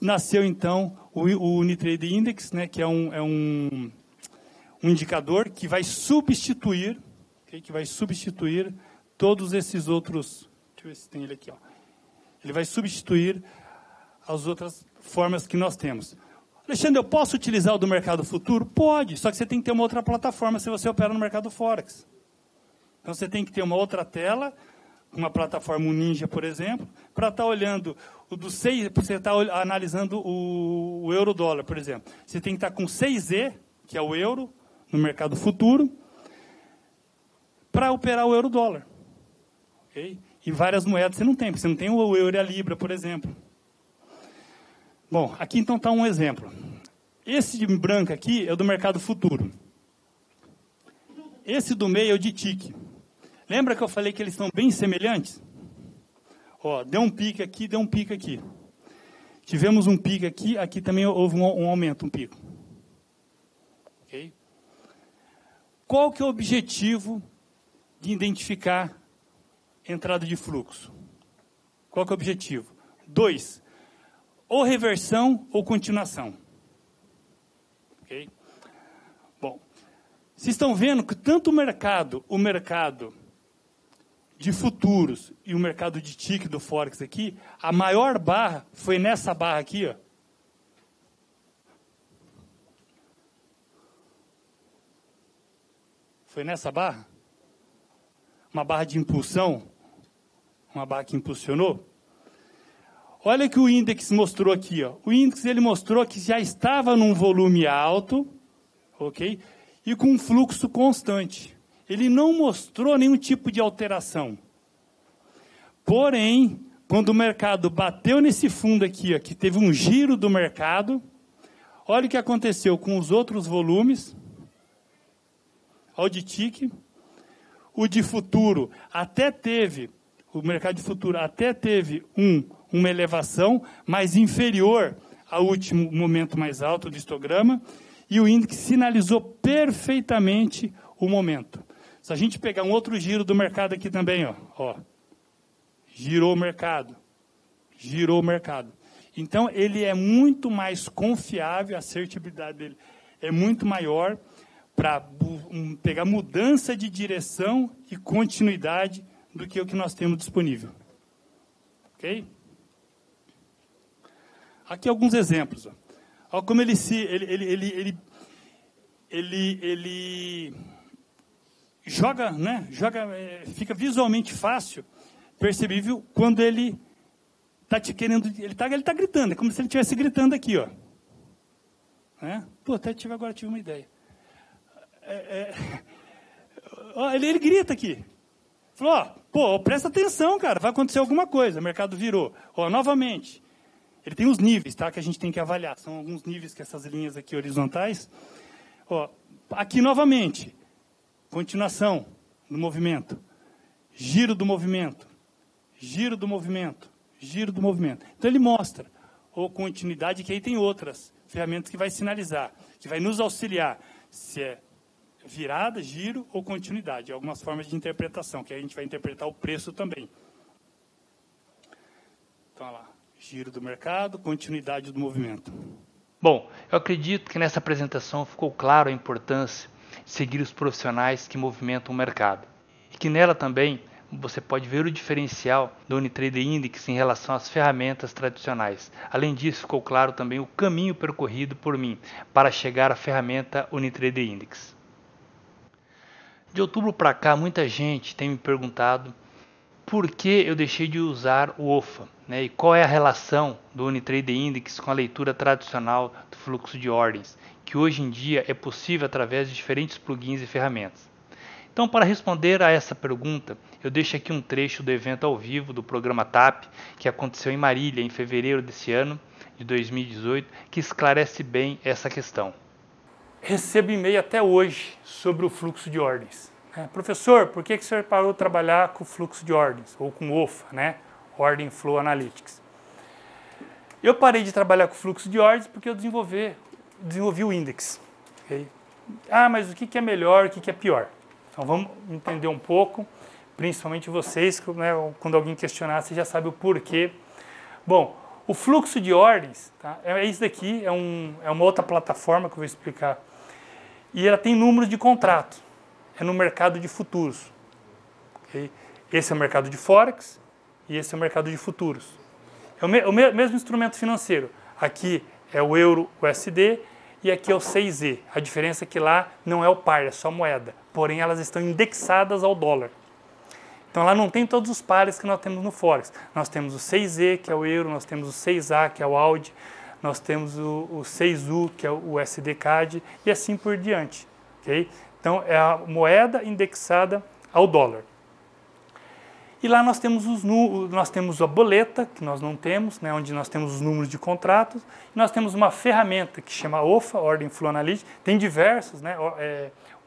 nasceu, então, o Unitrade Index, né, que é um indicador que vai substituir, todos esses outros... Deixa eu ver se tem ele aqui. Ó. Ele vai substituir as outras formas que nós temos. Alexandre, eu posso utilizar o do mercado futuro? Pode, só que você tem que ter uma outra plataforma se você opera no mercado Forex. Então, você tem que ter uma outra tela, uma plataforma Ninja, por exemplo, para estar olhando o do 6, você está analisando o euro-dólar, por exemplo. Você tem que estar com 6E, que é o euro, no mercado futuro, para operar o euro-dólar. Okay? E várias moedas você não tem, porque você não tem o euro e a libra, por exemplo. Bom, aqui então está um exemplo. Esse de branco aqui é o do mercado futuro. Esse do meio é o de TIC. Lembra que eu falei que eles são bem semelhantes? Ó, deu um pico aqui, deu um pico aqui. Tivemos um pico aqui, aqui também houve um aumento, um pico. Okay? Qual que é o objetivo de identificar entrada de fluxo? Qual que é o objetivo? 2. Ou reversão ou continuação. Ok? Bom, vocês estão vendo que tanto o mercado de futuros e o mercado de TIC do Forex aqui, a maior barra foi nessa barra aqui, ó. Foi nessa barra? Uma barra de impulsão? Uma barra que impulsionou? Olha o que o índice mostrou aqui. Ó. O índice ele mostrou que já estava num volume alto, ok? E com um fluxo constante. Ele não mostrou nenhum tipo de alteração. Porém, quando o mercado bateu nesse fundo aqui, ó, que teve um giro do mercado, olha o que aconteceu com os outros volumes. Olha o de TIC. O de futuro até teve, o mercado de futuro até teve uma elevação, mas inferior ao último momento mais alto do histograma, e o índice sinalizou perfeitamente o momento. Se a gente pegar um outro giro do mercado aqui também, ó, girou o mercado, girou o mercado. Então, ele é muito mais confiável, a assertividade dele é muito maior para pegar mudança de direção e continuidade do que o que nós temos disponível. Ok? Aqui alguns exemplos. Ó. Olha como ele joga, né? Fica visualmente fácil, percebível, quando ele está te querendo, ele tá gritando, é como se ele estivesse gritando aqui, ó. Né? Pô, agora tive uma ideia. Ele grita aqui. Falou, pô, presta atenção, cara, vai acontecer alguma coisa, o mercado virou. Ó, novamente, ele tem os níveis, tá, que a gente tem que avaliar. São alguns níveis que essas linhas aqui horizontais. Ó, aqui novamente, continuação do movimento, giro do movimento, giro do movimento, giro do movimento. Então ele mostra ou continuidade, que aí tem outras ferramentas que vai sinalizar, que vai nos auxiliar se é virada, giro ou continuidade. Algumas formas de interpretação, que aí a gente vai interpretar o preço também. Então, olha lá, giro do mercado, continuidade do movimento. Bom, eu acredito que nessa apresentação ficou claro a importância de seguir os profissionais que movimentam o mercado. E que nela também você pode ver o diferencial do Unitrade Index em relação às ferramentas tradicionais. Além disso, ficou claro também o caminho percorrido por mim para chegar à ferramenta Unitrade Index. De outubro para cá, muita gente tem me perguntado por que eu deixei de usar o OFA, né? E qual é a relação do Unitrade Index com a leitura tradicional do fluxo de ordens, que hoje em dia é possível através de diferentes plugins e ferramentas. Então, para responder a essa pergunta, eu deixo aqui um trecho do evento ao vivo do programa TAP, que aconteceu em Marília em fevereiro desse ano, de 2018, que esclarece bem essa questão. Recebo e-mail até hoje sobre o fluxo de ordens. Professor, por que o senhor parou de trabalhar com o fluxo de ordens, ou com OFA, né? Ordem Flow Analytics? Eu parei de trabalhar com o fluxo de ordens porque eu desenvolvi o Index. Okay? Ah, mas o que é melhor, o que é pior? Então vamos entender um pouco, principalmente vocês, né, quando alguém questionar, você já sabe o porquê. Bom, o fluxo de ordens, tá, é isso daqui, é uma outra plataforma que eu vou explicar. E ela tem números de contrato, é no mercado de futuros. Okay? Esse é o mercado de Forex e esse é o mercado de futuros. É o mesmo instrumento financeiro. Aqui é o euro USD e aqui é o CZ. A diferença é que lá não é o par, é só moeda. Porém, elas estão indexadas ao dólar. Então, lá não tem todos os pares que nós temos no Forex. Nós temos o 6Z, que é o euro, nós temos o 6A, que é o AUD, nós temos o 6U, que é o USD-CAD, e assim por diante. Okay? Então, é a moeda indexada ao dólar. E lá nós temos a boleta, que nós não temos, né, onde nós temos os números de contratos, e nós temos uma ferramenta que chama OFA, Order Flow Analytics, tem diversos, né,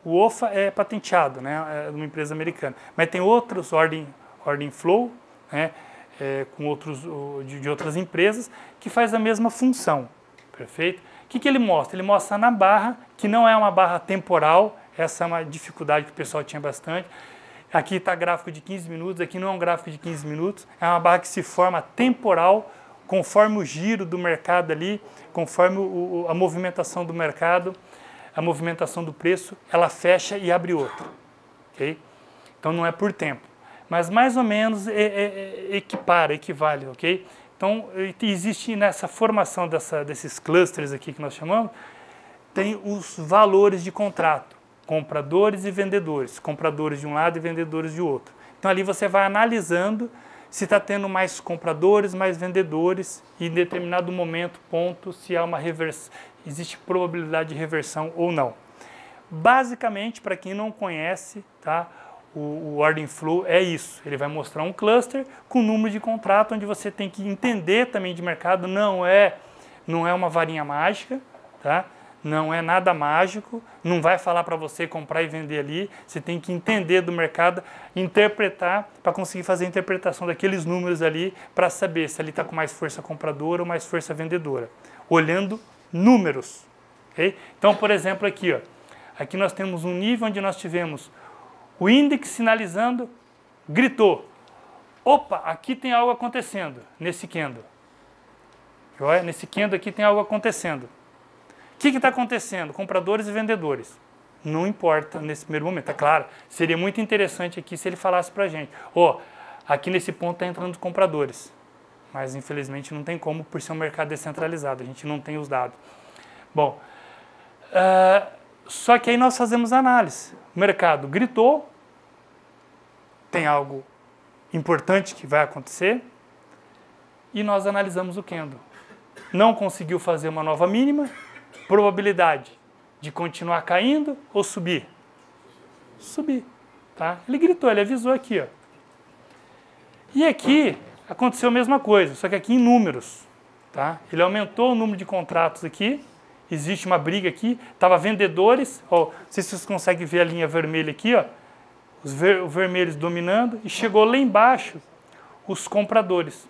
o OFA é patenteado, né, é de uma empresa americana, mas tem outros Order Flow, né, com de outras empresas, que faz a mesma função, perfeito? O que ele mostra? Ele mostra na barra, que não é uma barra temporal, essa é uma dificuldade que o pessoal tinha bastante. Aqui está gráfico de 15 minutos, aqui não é um gráfico de 15 minutos, é uma barra que se forma temporal, conforme o giro do mercado ali, conforme a movimentação do mercado, a movimentação do preço, ela fecha e abre outra. Okay? Então não é por tempo, mas mais ou menos equivale. Okay? Então existe nessa formação desses clusters aqui que nós chamamos, tem os valores de contrato. Compradores e vendedores, compradores de um lado e vendedores de outro. Então ali você vai analisando se está tendo mais compradores, mais vendedores e em determinado momento, ponto, se há uma reversão, existe probabilidade de reversão ou não. Basicamente, para quem não conhece, tá, o Order Flow é isso. Ele vai mostrar um cluster com número de contrato, onde você tem que entender também de mercado, não é uma varinha mágica, tá? Não é nada mágico, não vai falar para você comprar e vender ali, você tem que entender do mercado, interpretar, para conseguir fazer a interpretação daqueles números ali, para saber se ali está com mais força compradora ou mais força vendedora, olhando números. Okay? Então, por exemplo, aqui, ó, aqui nós temos um nível onde nós tivemos o índice sinalizando, gritou, opa, aqui tem algo acontecendo, nesse candle. Olha, nesse candle aqui tem algo acontecendo. O que está acontecendo? Compradores e vendedores. Não importa nesse primeiro momento. É claro, seria muito interessante aqui se ele falasse para a gente. Aqui nesse ponto está entrando os compradores. Mas infelizmente não tem como, por ser um mercado descentralizado. A gente não tem os dados. Bom, só que aí nós fazemos análise. O mercado gritou, tem algo importante que vai acontecer, e nós analisamos o candle. Não conseguiu fazer uma nova mínima, probabilidade de continuar caindo ou subir? Subir, tá? Ele gritou, ele avisou aqui, ó. E aqui aconteceu a mesma coisa, só que aqui em números, tá? Ele aumentou o número de contratos aqui, existe uma briga aqui, estava vendedores, não sei se vocês conseguem ver a linha vermelha aqui, ó, os vermelhos dominando, e chegou lá embaixo os compradores.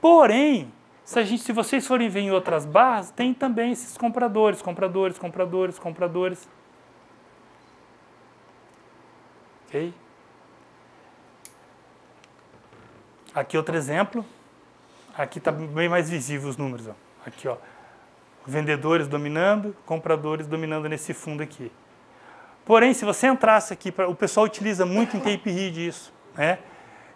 Porém, se vocês forem ver em outras barras, tem também esses compradores. Ok? Aqui outro exemplo. Aqui está bem mais visível os números. Ó. Aqui, ó. Vendedores dominando, compradores dominando nesse fundo aqui. Porém, se você entrasse aqui, o pessoal utiliza muito em tape read isso, né?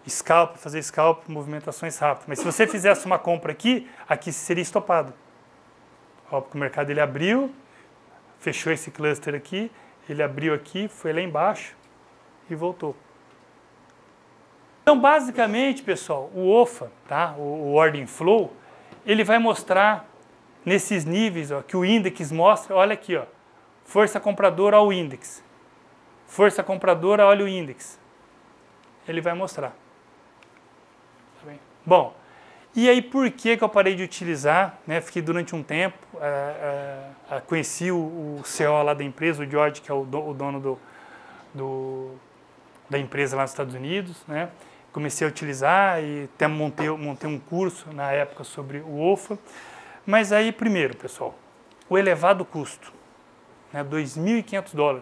Scalp, fazer scalp, movimentações rápidas. Mas se você fizesse uma compra aqui seria estopado. Ó, porque o mercado ele abriu, fechou esse cluster aqui, ele abriu aqui, foi lá embaixo e voltou. Então, basicamente, pessoal, o OFA, tá? o Order Flow, ele vai mostrar nesses níveis, ó, que o índice mostra, olha aqui, ó, força compradora ao índice. Força compradora, olha o índice. Ele vai mostrar. Bom, e aí por que eu parei de utilizar, né? Fiquei durante um tempo, conheci o CEO lá da empresa, o George, que é o dono da empresa lá nos Estados Unidos, né? Comecei a utilizar e até montei um curso na época sobre o OFA. Mas aí, primeiro, pessoal, o elevado custo. né, $2.500.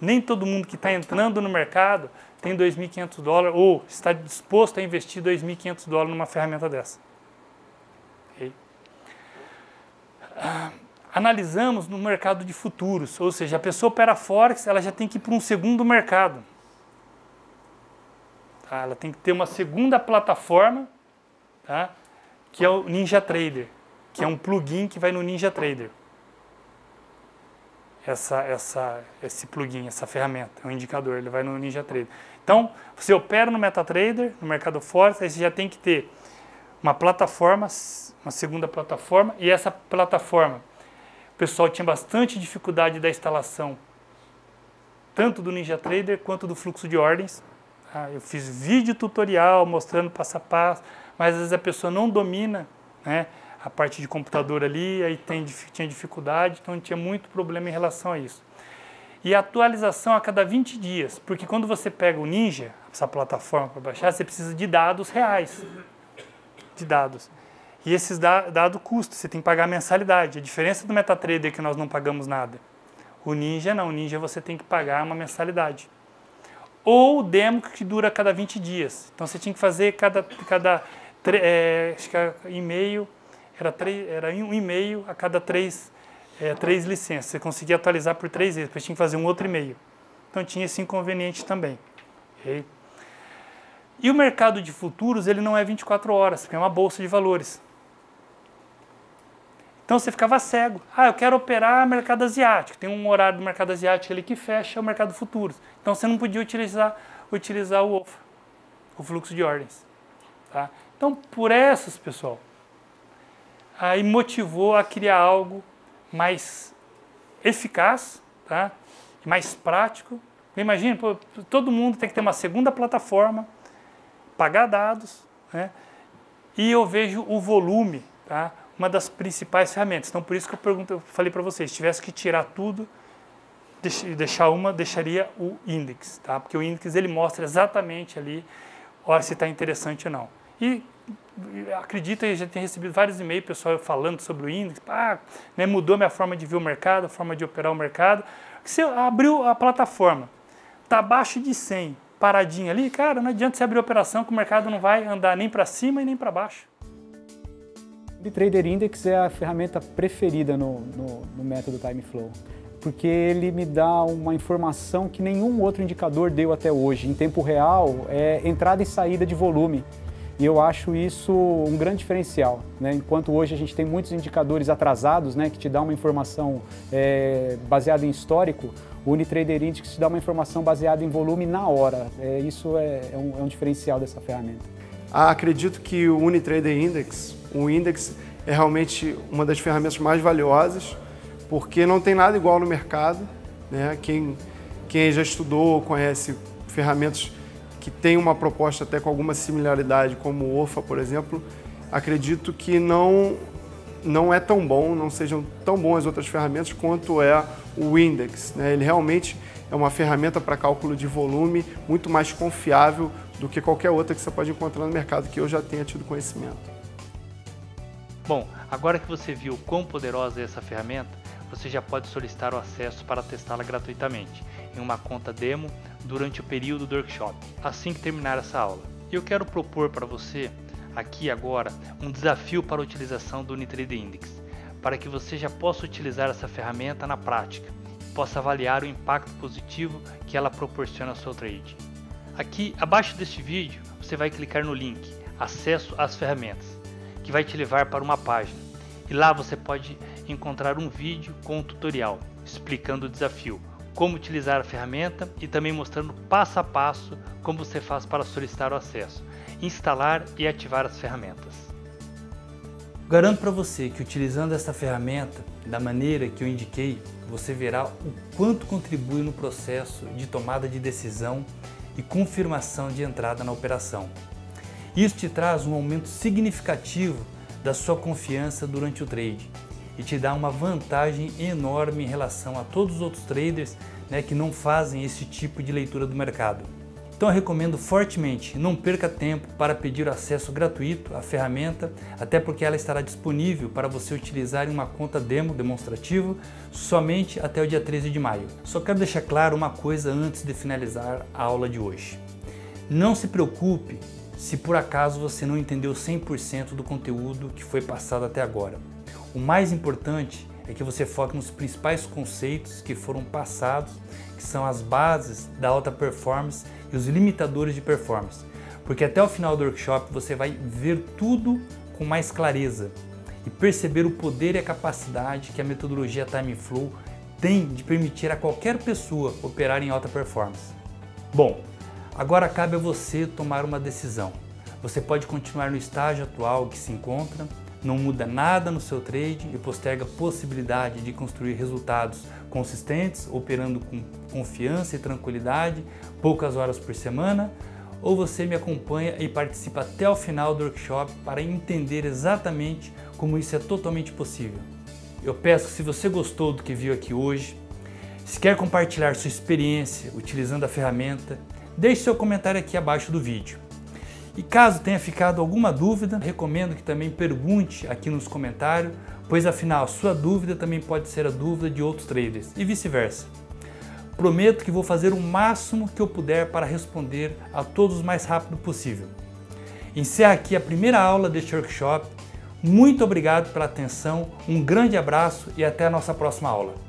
Nem todo mundo que está entrando no mercado tem $2.500 ou está disposto a investir $2.500 numa ferramenta dessa. Okay? Analisamos no mercado de futuros, ou seja, a pessoa opera Forex, ela já tem que ir para um segundo mercado. Tá? Ela tem que ter uma segunda plataforma, tá? Que é o NinjaTrader, que é um plugin que vai no NinjaTrader. Esse plugin, essa ferramenta, é um indicador, ele vai no NinjaTrader. Então, você opera no MetaTrader, no mercado Forex, aí você já tem que ter uma plataforma, uma segunda plataforma, e essa plataforma, o pessoal tinha bastante dificuldade da instalação, tanto do NinjaTrader quanto do fluxo de ordens. Tá? Eu fiz vídeo tutorial mostrando passo a passo, mas às vezes a pessoa não domina, né, a parte de computador ali, aí tinha dificuldade, então tinha muito problema em relação a isso. E a atualização a cada 20 dias, porque quando você pega o Ninja, essa plataforma para baixar, você precisa de dados reais, de dados. E esses dados custam, você tem que pagar a mensalidade. A diferença do MetaTrader é que nós não pagamos nada. O Ninja não, o Ninja você tem que pagar uma mensalidade. Ou o demo que dura a cada 20 dias. Então você tinha que fazer acho que e-mail, era um e-mail a cada 3 licenças. Você conseguia atualizar por 3 vezes, depois tinha que fazer um outro e-mail. Então tinha esse inconveniente também. Okay? E o mercado de futuros, ele não é 24 horas, porque é uma bolsa de valores. Então você ficava cego. Eu quero operar mercado asiático. Tem um horário do mercado asiático ali que fecha o mercado futuros. Então você não podia utilizar o OFA, o fluxo de ordens. Tá? Então, por essas, pessoal, aí motivou a criar algo mais eficaz, tá? Mais prático. Imagina, todo mundo tem que ter uma segunda plataforma, pagar dados, né? E eu vejo o volume, tá? Uma das principais ferramentas. Então, por isso que eu falei para vocês, se tivesse que tirar tudo, deixaria o Index, tá? Porque o Index ele mostra exatamente ali, olha, se está interessante ou não. E acredita, eu já tenho recebido vários e-mails, pessoal falando sobre o Index, né, mudou minha forma de ver o mercado, a forma de operar o mercado. Você abriu a plataforma, está abaixo de 100, paradinho ali, cara, não adianta você abrir a operação que o mercado não vai andar nem para cima e nem para baixo. O Trader Index é a ferramenta preferida no método TimeFlow, porque ele me dá uma informação que nenhum outro indicador deu até hoje. Em tempo real, é entrada e saída de volume. E eu acho isso um grande diferencial, né? Enquanto hoje a gente tem muitos indicadores atrasados, né, que te dá uma informação baseada em histórico, o UniTrader Index te dá uma informação baseada em volume na hora. Isso é um diferencial dessa ferramenta. Acredito que o UniTrader Index, o Index é realmente uma das ferramentas mais valiosas, porque não tem nada igual no mercado, né? Quem já estudou, conhece ferramentas que tem uma proposta até com alguma similaridade, como o OFA, por exemplo, acredito que não é tão bom, não sejam tão bons as outras ferramentas quanto é o Index, né? Ele realmente é uma ferramenta para cálculo de volume muito mais confiável do que qualquer outra que você pode encontrar no mercado, que eu já tenha tido conhecimento. Bom, agora que você viu quão poderosa é essa ferramenta, você já pode solicitar o acesso para testá-la gratuitamente em uma conta demo durante o período do workshop, assim que terminar essa aula. Eu quero propor para você, aqui agora, um desafio para a utilização do UniTrader Index, para que você já possa utilizar essa ferramenta na prática e possa avaliar o impacto positivo que ela proporciona ao seu trade. Aqui, abaixo deste vídeo, você vai clicar no link Acesso às ferramentas, que vai te levar para uma página, e lá você pode encontrar um vídeo com um tutorial explicando o desafio, como utilizar a ferramenta e também mostrando passo a passo como você faz para solicitar o acesso, instalar e ativar as ferramentas. Garanto para você que utilizando essa ferramenta da maneira que eu indiquei, você verá o quanto contribui no processo de tomada de decisão e confirmação de entrada na operação. Isso te traz um aumento significativo da sua confiança durante o trade e te dá uma vantagem enorme em relação a todos os outros traders, né, que não fazem esse tipo de leitura do mercado. Então eu recomendo fortemente, não perca tempo para pedir acesso gratuito à ferramenta, até porque ela estará disponível para você utilizar em uma conta demo demonstrativa somente até o dia 13 de maio. Só quero deixar claro uma coisa antes de finalizar a aula de hoje. Não se preocupe se por acaso você não entendeu 100% do conteúdo que foi passado até agora. O mais importante é que você foque nos principais conceitos que foram passados, que são as bases da alta performance e os limitadores de performance, porque até o final do workshop você vai ver tudo com mais clareza e perceber o poder e a capacidade que a metodologia TimeFlow tem de permitir a qualquer pessoa operar em alta performance. Bom, agora cabe a você tomar uma decisão. Você pode continuar no estágio atual que se encontra, não muda nada no seu trade e posterga a possibilidade de construir resultados consistentes, operando com confiança e tranquilidade, poucas horas por semana, ou você me acompanha e participa até o final do workshop para entender exatamente como isso é totalmente possível. Eu peço que, se você gostou do que viu aqui hoje, se quer compartilhar sua experiência utilizando a ferramenta, deixe seu comentário aqui abaixo do vídeo. E caso tenha ficado alguma dúvida, recomendo que também pergunte aqui nos comentários, pois afinal sua dúvida também pode ser a dúvida de outros traders e vice-versa. Prometo que vou fazer o máximo que eu puder para responder a todos o mais rápido possível. Encerro aqui a primeira aula deste workshop. Muito obrigado pela atenção, um grande abraço e até a nossa próxima aula.